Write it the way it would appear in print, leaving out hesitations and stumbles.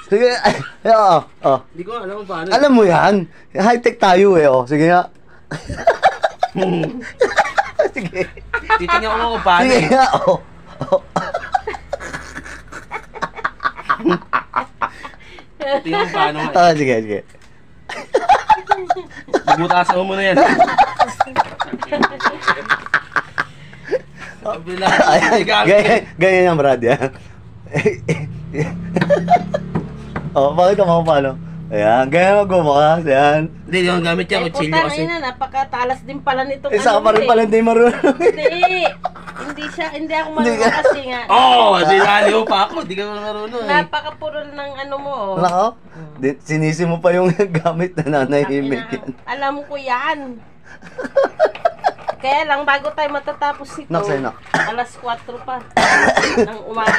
Sige, oo. Hindi ko alam kung paano. Alam mo yan. High-tech tayo eh, oh. Sige nga. Sige. Titingnan ko nga kung paano. Sige nga, oh. Titingnan ko paano. Sige. Bubutasan mo muna yan. Ganyan yan, Brad, yan. Oh, bakit ka mga paano? Ayan, ganyan magbubukas, yan. Hindi, yung gamit yan, kutsilyo putang kasi. ina, napakatalas din pala nitong Isa ka pa rin pala hindi marunong. Hindi ako marunong kasi nga. Oo, sinali mo pa ako, di ka marunong eh. Napakapurol ng ano mo. Nako, sinisi mo pa yung gamit na nanahimik yan. Alam ko yan. Kaya lang, bago tayo matatapos ito, Nak, sa'yo, nak. alas 4 pa ng umaga.